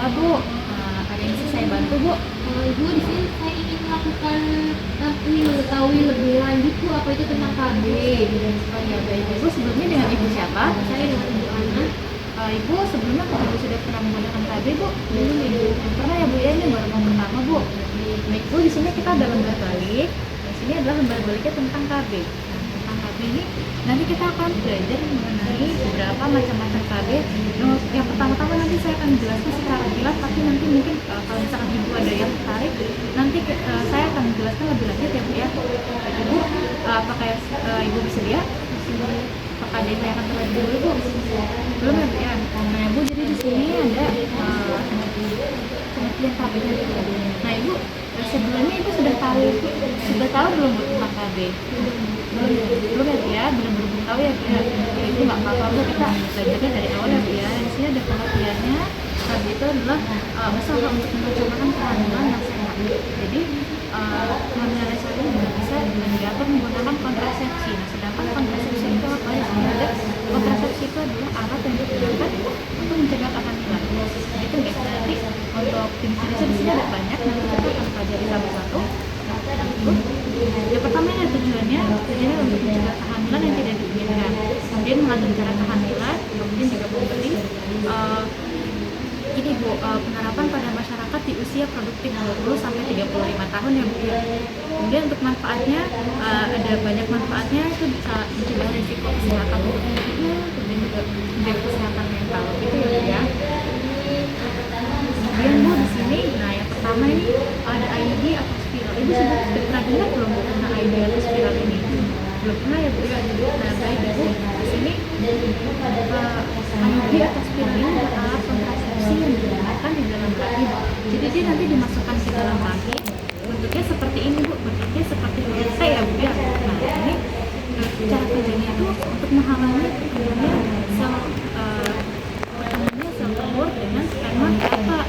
apa Bu? Ada yang bisa saya bantu Bu? Ibu, di sini saya ingin melakukan ini mengetahui lebih lanjut Bu, apa itu tentang KB. Oh ya baik, Ibu sebelumnya dengan Ibu siapa? Saya dengan Ibu Ana. Ibu sebelumnya Ibu sudah pernah menggunakan KB Bu? Belum Ibu. Pernah ya Bu ya, ini baru mau pertama Bu. Baik Bu, di sini kita ada lembar balik. Di sini adalah lembar baliknya tentang KB. Nah, tentang KB ini nanti kita akan belajar mengenai beberapa macam-macam KB. Nah, yang pertama-tama nanti saya akan jelaskan secara jelas, tapi nanti mungkin kalau misalkan Ibu ada yang tertarik, nanti saya akan menjelaskan lebih lanjut ya Bu ya. Baik, Ibu, apakah Ibu bersedia? Apakah ada yang akan terlebih dulu Bu? Belum ya Bu ya. Nah Bu, jadi di sini ada pengertian KB-nya Bu. Nah Ibu, sebelumnya Ibu sudah tahu belum Bu tentang KB? Belum ya Bu ya, belum tahu ya Bu ya. Ibu nggak apa-apa Bu, kita belajarnya dari awal ya Bu ya. Di sini ada pengertiannya. KB itu adalah usaha untuk merencanakan kehamilan yang sehat. Jadi kehamilan yang sehat ini bisa diatur menggunakan kontrasepsi. Nah, sedangkan kontrasepsi itu apa ya? Sebenarnya kontrasepsi itu adalah alat yang digunakan untuk mencegah kehamilan. Itu guys. Nanti untuk jenis-jenisnya di sini ada banyak. Nanti kita akan pelajari satu-satu. Yang pertama yang tujuannya untuk mencegah kehamilan yang tidak diinginkan. Kemudian mengatur cara kehamilan, kemudian juga memberi ini Bu, penerapan pada masyarakat di usia produktif 20 sampai 35 tahun ya Bu ya. Kemudian untuk manfaatnya ada banyak manfaatnya, itu bisa mencegah risiko kesehatan tubuhnya, kemudian juga menjaga kesehatan mental gitu ya Bu ya. Kemudian Bu di sini, nah yang pertama ini ada IUD atau spiral. Ibu sudah pernah dengar belum Bu tentang IUD atau spiral ini? Belum pernah ya Bu ya. Nah baik Ibu, di sini IUD atau spiral ini adalah alat kontrasepsi yang digunakan di dalam rahim. Jadi dia nanti dimasukkan ke dalam rahim. Bentuknya seperti ini Bu, bentuknya seperti huruf T ya Bu ya. Nah ini cara kerjanya itu untuk menghalangi pertemuannya sel telur dengan sperma kelapa.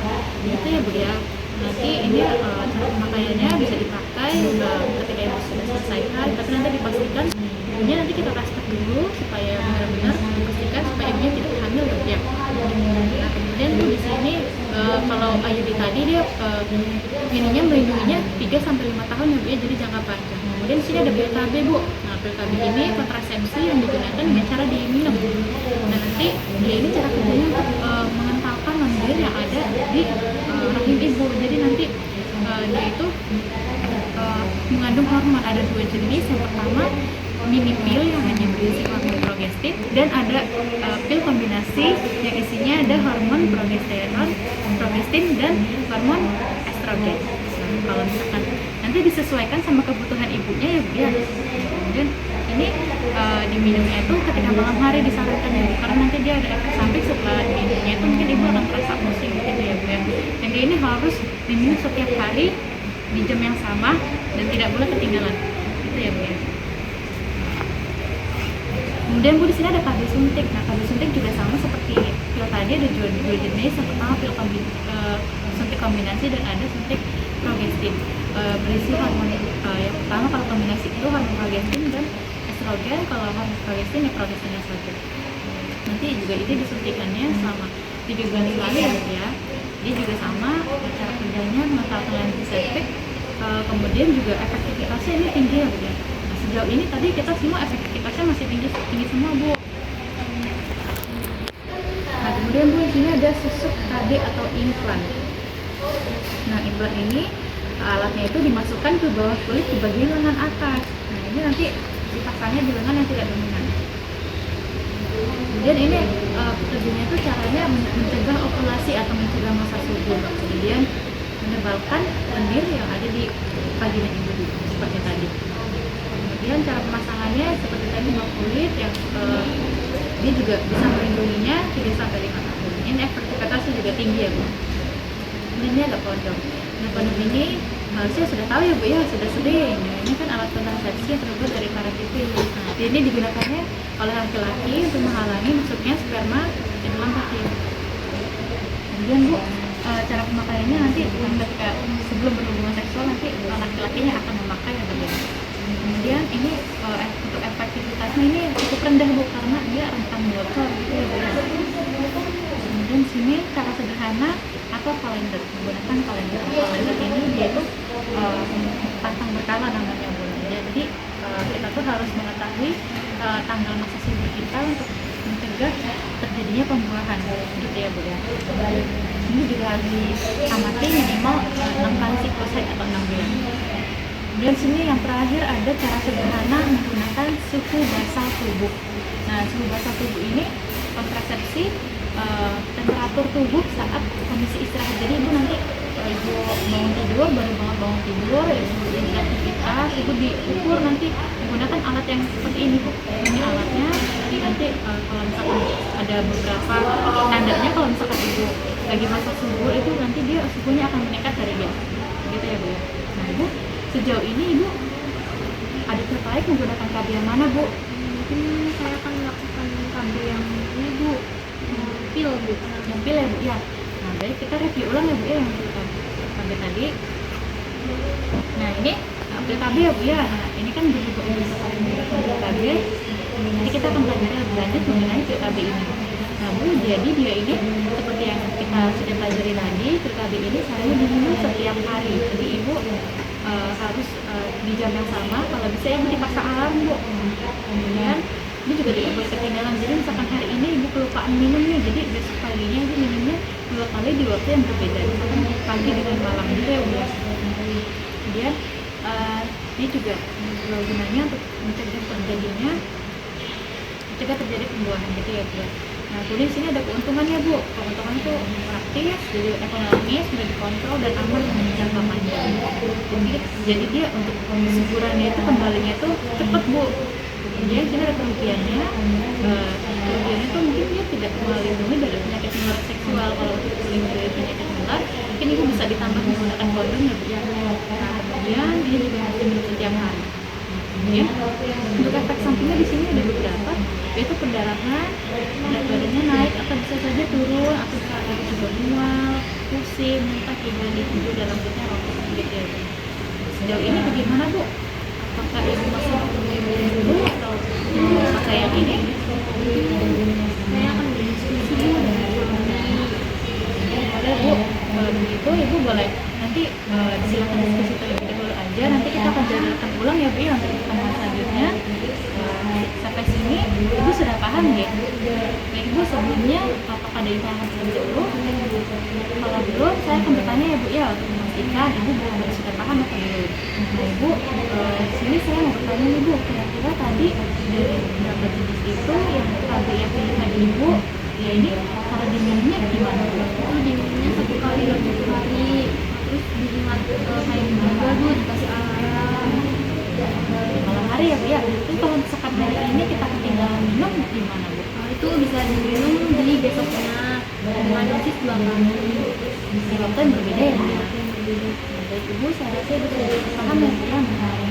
Gitu ya Bu ya. Nanti ini cara pemakaiannya bisa dipakai ketika ibu sudah selesai haid, tapi nanti dipastikan ibunya nanti kita tested dulu supaya benar-benar memastikan supaya ibunya tidak hamil ya Bu ya. Nah kemudian Bu di sini kalau IUD tadi dia ininya melindunginya 3 sampai 5 tahun ya Bu ya, jadi jangka panjang. Kemudian di sini ada pil KB Bu. Nah pil KB ini kontrasepsi yang digunakan dengan cara diminum. Nah nanti dia ini cara kerjanya untuk mengentalkan lendir yang ada di rahim ibu. Jadi nanti dia itu mengandung hormon, ada 2 jenis. Yang pertama mini pil yang hanya berisi hormon progestin, dan ada pil kombinasi yang isinya ada hormon progesteron, progestin, dan hormon estrogen. Nah, kalau misalkan nanti disesuaikan sama kebutuhan ibunya ya Bu ya. Kemudian ini diminumnya itu ketika malam hari disarankan ya Bu, karena nanti dia ada efek samping setelah diminumnya itu mungkin ibu akan terasa pusing gitu ya Bu ya. Dan dia ini harus diminum setiap hari di jam yang sama dan tidak boleh ketinggalan gitu ya Bu ya. Kemudian Bu di sini ada KB suntik. Nah KB suntik juga sama seperti pil tadi, ada dua jenis. Yang pertama pil suntik kombinasi dan ada suntik progestin. Berisi hormon yang pertama kalau kombinasi itu hormon progestin dan estrogen, kalau hormon progestin ya progestin estrogen. Nanti juga ini disuntikannya selama 3 bulan sekali ya Bu ya. Dia juga sama cara kerjanya mengentalkan antiseptik. Kemudian juga efektivitasnya ini tinggi ya Bu ya. Sejauh ini tadi kita semua efektivitasnya masih tinggi semua Bu. Nah kemudian Bu di sini ada susuk KB atau implan. Nah implan ini alatnya itu dimasukkan ke bawah kulit di bagian lengan atas. Nah ini nanti dipasangnya di lengan yang tidak dominan. Kemudian ini pekerjaannya itu caranya mencegah ovulasi atau mencegah masa subur. Kemudian menebalkan lendir yang ada di vagina ibu seperti tadi. Kemudian cara pemasangannya seperti tadi bawah kulit yang dia juga bisa melindunginya 3 sampai 5 tahun. Ini efektivitasnya juga tinggi ya Bu. Ini agak kondom. Nah kondom ini harusnya sudah tahu ya Bu ya, sudah sering. Nah, ini kan alat kontrasepsi yang terbuat dari karet pipih. Nah ini digunakannya oleh laki-laki untuk menghalangi masuknya sperma ke dalam rahim. Kemudian Bu, cara pemakaiannya nanti ketika sebelum berhubungan seksual nanti laki-lakinya akan memakai ya Bu ya. Kemudian ini untuk efektivitasnya ini cukup rendah Bu, karena dia rentan bocor gitu ya Bu ya. Kemudian sini cara sederhana atau kalender, menggunakan kalender. Kalender ini dia itu pantang berkala namanya Bu. Ya, jadi kita tuh harus mengetahui tanggal masa subur kita untuk mencegah terjadinya pembuahan gitu ya Bu ya. Ini juga harus diamati minimal 6 kali siklus haid atau 6 bulan. Dan sini yang terakhir ada cara sederhana menggunakan suhu basal tubuh. Nah, suhu basal tubuh ini kontrasepsi temperatur tubuh saat kondisi istirahat. Jadi ibu nanti ibu bangun tidur, baru banget bangun tidur, ibu beraktivitas, ibu diukur nanti menggunakan alat yang seperti ini Bu. Ini alatnya, jadi nanti kalau misalkan ada beberapa tandanya, kalau misalkan ibu lagi masa subur itu nanti dia suhunya akan meningkat dari biasa, gitu ya Bu ya. Nah ibu sejauh ini ibu ada tertarik menggunakan KB yang mana Bu? Mungkin saya akan melakukan KB yang ini Bu, pil Bu. Yang pil ya Bu ya. Nah baik, kita review ulang ya Bu ya yang KB tadi. Nah ini pil KB ya Bu ya. Nah ini kan berhubung dengan sekarang menggunakan pil KB, nanti kita akan belajar lebih lanjut mengenai pil KB ini. Nah Bu, jadi dia ini seperti yang kita sudah pelajari tadi, pil KB ini seharusnya diminum setiap hari. Jadi ibu harus di jam yang sama, kalau bisa ibu dipaksa alarm Bu. Kemudian ini juga tidak boleh ketinggalan. Jadi misalkan hari ini ibu kelupaan minum nih, jadi besok paginya ibu minumnya 2 kali di waktu yang berbeda, misalkan pagi dengan malam gitu ya Bu. Kemudian ini juga gunanya untuk mencegah terjadi pembuahan gitu ya Bu. Nah, kemudian di sini ada keuntungannya Bu. Keuntungan itu praktis, jadi ekonomis, mudah dikontrol dan aman untuk jangka panjang. Jadi dia untuk kesuburannya itu kembalinya itu cepat Bu. Kemudian sini ada kerugiannya. Kerugiannya itu mungkin dia tidak melindungi dari penyakit menular seksual. Kalau untuk melindungi dari penyakit menular, mungkin itu bisa ditambah menggunakan kondom ya Bu. Nah, kemudian dia juga harus diminum setiap hari. Kemudian untuk efek sampingnya di sini ada beberapa, yaitu pendarahan, berat badannya naik atau bisa saja turun, atau bisa juga mual, pusing, muntah, hingga tidur dalam rambutnya rontok gitu ya Bu. Sejauh ini bagaimana Bu? Apakah ibu masih memilih dulu atau pakai yang ini? Saya akan berdiskusi Bu dengan suami. Boleh Bu, kalau begitu ibu boleh nanti silakan diskusi terlebih dahulu aja. Nanti kita akan jadwalkan ulang ya Bu ya untuk pertemuan selanjutnya. Sampai sini ibu sudah paham ya? Nah ibu sebelumnya apakah ada yang paham terlebih dahulu? Kalau belum, saya akan bertanya ya Bu ya untuk memastikan ibu benar-benar sudah paham atau belum. Nah ibu, sini saya mau bertanya nih Bu, kira-kira tadi dari beberapa jenis itu yang KB yang pilihan ibu, ya ini cara diminumnya gimana Bu? Itu diminumnya 1 kali dalam 1 hari. Terus diingat kayak juga Bu, dikasih alarm. Malam hari ya Bu ya. Terus kalau misalkan hari ini kita ketinggalan minum gimana Bu? Nah, itu bisa diminum di besoknya dengan dosis 2 kali. Di waktu yang berbeda ya Bu ya. Baik Ibu, saya rasa ibu sudah paham ya Bu ya mengenai